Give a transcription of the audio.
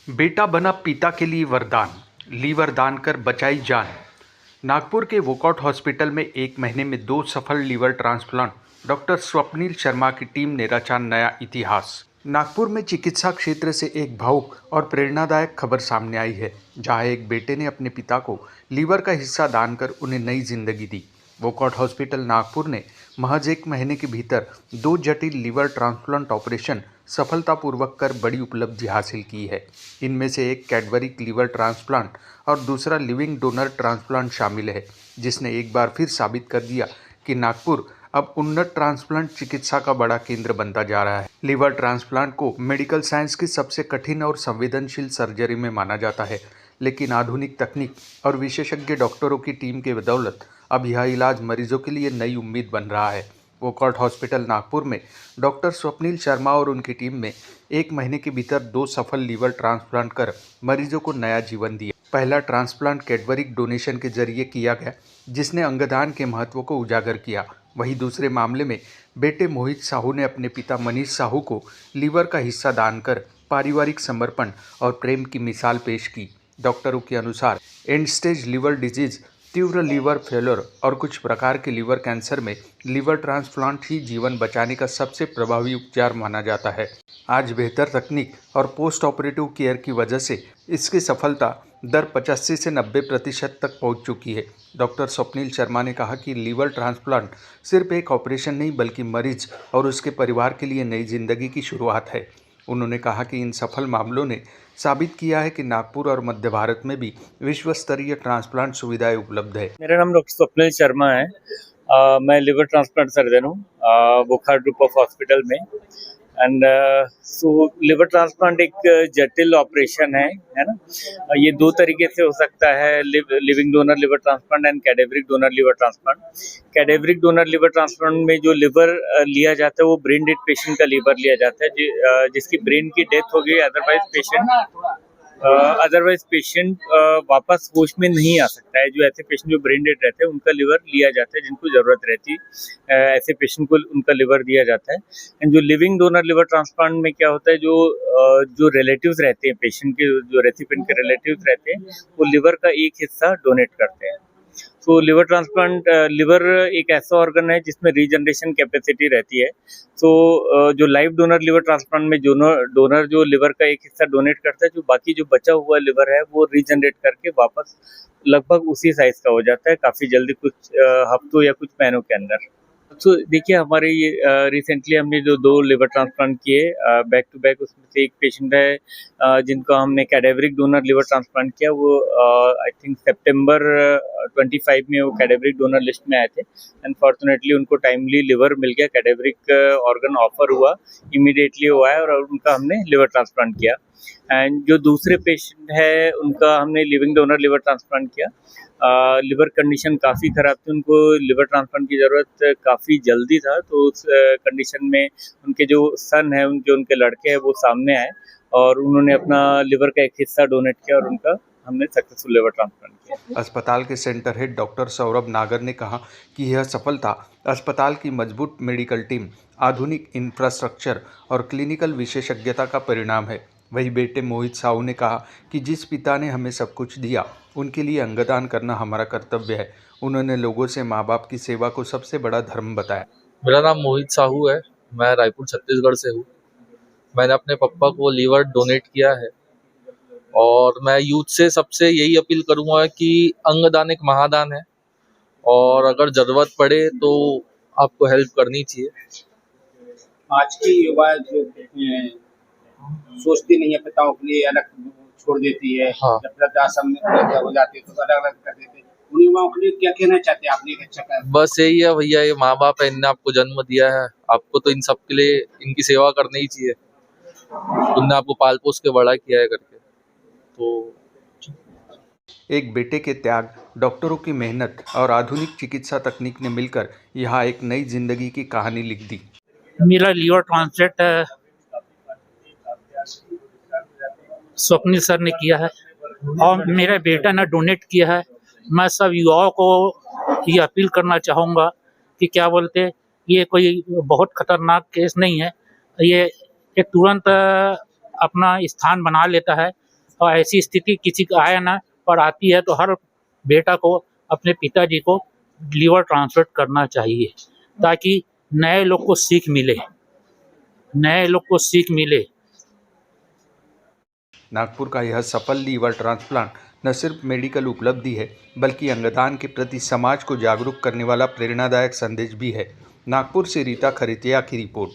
बेटा बना पिता के लिए वरदान, लीवर दान कर बचाई जान। नागपुर के वोकआउट हॉस्पिटल में 1 महीने में 2 सफल liver transplant. Doctor Swapnil Sharma की टीम ने रचा नया इतिहास। नागपुर में चिकित्सा क्षेत्र से एक भावुक और प्रेरणादायक खबर सामने आई है, जहां एक बेटे ने अपने पिता को लीवर का हिस्सा दान कर उन्हें नई जिंदगी दी। वोकआउट हॉस्पिटल नागपुर ने महज 1 महीने के भीतर 2 जटिल लीवर ट्रांसप्लांट ऑपरेशन सफलतापूर्वक कर बड़ी उपलब्धि हासिल की है। इनमें से एक कैडवरिक लीवर ट्रांसप्लांट और दूसरा लिविंग डोनर ट्रांसप्लांट शामिल है, जिसने एक बार फिर साबित कर दिया कि नागपुर अब उन्नत ट्रांसप्लांट चिकित्सा का बड़ा केंद्र बनता जा रहा है। लीवर ट्रांसप्लांट को मेडिकल साइंस की सबसे कठिन और संवेदनशील सर्जरी में माना जाता है, लेकिन आधुनिक तकनीक और विशेषज्ञ डॉक्टरों की टीम के बदौलत अब यह इलाज मरीजों के लिए नई उम्मीद बन रहा है। वोकआउट हॉस्पिटल नागपुर में डॉक्टर स्वप्निल शर्मा और उनकी टीम में 1 महीने के भीतर 2 सफल लीवर ट्रांसप्लांट कर मरीजों को नया जीवन दिया। पहला ट्रांसप्लांट कैडवरिक डोनेशन के जरिए किया गया, जिसने अंगदान के महत्व को उजागर किया। वहीं दूसरे मामले में बेटे मोहित साहू ने अपने पिता मनीष साहू को लीवर का हिस्सा दान कर पारिवारिक समर्पण और प्रेम की मिसाल पेश की। डॉक्टरों के अनुसार एंड स्टेज लीवर डिजीज, तीव्र लीवर फेल्योर और कुछ प्रकार के लीवर कैंसर में लीवर ट्रांसप्लांट ही जीवन बचाने का सबसे प्रभावी उपचार माना जाता है। आज बेहतर तकनीक और पोस्ट ऑपरेटिव केयर की वजह से इसकी सफलता दर 85 से 90% तक पहुंच चुकी है। डॉक्टर स्वप्निल शर्मा ने कहा कि लीवर ट्रांसप्लांट सिर्फ एक ऑपरेशन नहीं, बल्कि मरीज और उसके परिवार के लिए नई जिंदगी की शुरुआत है। उन्होंने कहा कि इन सफल मामलों ने साबित किया है कि नागपुर और मध्य भारत में भी विश्व स्तरीय ट्रांसप्लांट सुविधाएं उपलब्ध है। मेरा नाम डॉक्टर स्वप्निल शर्मा है। मैं लिवर ट्रांसप्लांट सर्जन हूँ बुखार ग्रुप ऑफ हॉस्पिटल में। एंड सो लिवर ट्रांसप्लांट एक जटिल ऑपरेशन है ना। ये 2 तरीके से हो सकता है, living donor liver transplant and cadaveric donor liver transplant. Cadaveric donor liver transplant में जो लिवर लिया जाता है वो ब्रेन डेड पेशेंट का लिवर लिया जाता है, जिसकी ब्रेन की डेथ हो गई। अदरवाइज पेशेंट वापस होश में नहीं आ सकता है। जो ऐसे पेशेंट जो ब्रेन डेड रहते हैं उनका लिवर लिया जाता है, जिनको ज़रूरत रहती है ऐसे पेशेंट को उनका लिवर दिया जाता है। एंड जो लिविंग डोनर लिवर ट्रांसप्लांट में क्या होता है, जो रिलेटिव्स रहते हैं पेशेंट के, जो रेसिपिएंट के रिलेटिव्स रहते हैं, वो लिवर का एक हिस्सा डोनेट करते हैं। तो लिवर ट्रांसप्लांट, लिवर एक ऐसा ऑर्गन है जिसमें रीजनरेशन कैपेसिटी रहती है। तो जो लाइव डोनर लिवर ट्रांसप्लांट में डोनर जो लिवर का एक हिस्सा डोनेट करता है, जो बाकी जो बचा हुआ लिवर है वो रीजनरेट करके वापस लगभग उसी साइज का हो जाता है काफ़ी जल्दी, कुछ हफ्तों या कुछ महीनों के अंदर। तो देखिए, हमारे ये रिसेंटली हमने जो 2 लिवर ट्रांसप्लांट किए बैक टू बैक, उसमें से एक पेशेंट है जिनको हमने कैडेवरिक डोनर लिवर ट्रांसप्लांट किया। वो आई थिंक सितंबर 25 में वो कैडेवरिक डोनर लिस्ट में आए थे। अनफॉर्चुनेटली उनको टाइमली लिवर मिल गया, कैडेवरिक ऑर्गन ऑफर हुआ, इमीडिएटली वो आया और उनका हमने लिवर ट्रांसप्लांट किया। एंड जो दूसरे पेशेंट है उनका हमने लिविंग डोनर लिवर ट्रांसप्लांट किया। लिवर कंडीशन काफ़ी ख़राब थी, उनको लिवर ट्रांसप्लांट की ज़रूरत काफ़ी जल्दी था। तो उस कंडीशन में उनके जो सन है, उनके लड़के हैं, वो सामने आए और उन्होंने अपना लिवर का एक हिस्सा डोनेट किया और उनका हमने सक्सेसफुल लिवर ट्रांसप्लांट किया। अस्पताल के सेंटर हेड डॉक्टर सौरभ नागर ने कहा कि यह सफलता अस्पताल की मजबूत मेडिकल टीम, आधुनिक इंफ्रास्ट्रक्चर और क्लिनिकल विशेषज्ञता का परिणाम है। वही बेटे मोहित साहू ने कहा कि जिस पिता ने हमें सब कुछ दिया, उनके लिए अंगदान करना हमारा कर्तव्य है। उन्होंने लोगों से माँ बाप की सेवा को सबसे बड़ा धर्म बताया। मेरा नाम मोहित साहू है। मैं रायपुर छत्तीसगढ़ से हूँ। मैंने अपने पापा को लीवर डोनेट किया है और मैं यूथ से सबसे यही अपील करूँगा कि अंगदान एक महादान है और अगर ज़रूरत पड़े तो आपको हेल्प करनी चाहिए। आज की युवा जो सोचती नहीं है, पिताओं के लिए अलग छोड़ देती है। हाँ। जब वृद्धाश्रम में हो जाती है तो अलग अलग कर देते हैं। उन युवाओं के लिए क्या कहना चाहते हैं? आपने एक अच्छा कर बस यही है भैया, ये माँ बाप है, इनने आपको जन्म दिया है, आपको तो इन सब के लिए इनकी सेवा करनी ही चाहिए। उनने आपको पाल पोस के बड़ा किया है करके। तो एक बेटे के त्याग, डॉक्टरों की मेहनत और आधुनिक चिकित्सा तकनीक ने मिलकर यहाँ एक नई जिंदगी की कहानी लिख दी। मेरा लीवर ट्रांसप्लांट स्वप्निल सर ने किया है और मेरा बेटा ने डोनेट किया है। मैं सब युवाओं को ये अपील करना चाहूँगा कि क्या बोलते, ये कोई बहुत खतरनाक केस नहीं है। ये तुरंत अपना स्थान बना लेता है और ऐसी स्थिति किसी का आया ना, पर आती है तो हर बेटा को अपने पिताजी को लीवर ट्रांसप्लांट करना चाहिए, ताकि नए लोग को सीख मिले, नए लोग को सीख मिले। नागपुर का यह सफल लीवर ट्रांसप्लांट न सिर्फ मेडिकल उपलब्धि है, बल्कि अंगदान के प्रति समाज को जागरूक करने वाला प्रेरणादायक संदेश भी है। नागपुर से रीता खरेतिया की रिपोर्ट।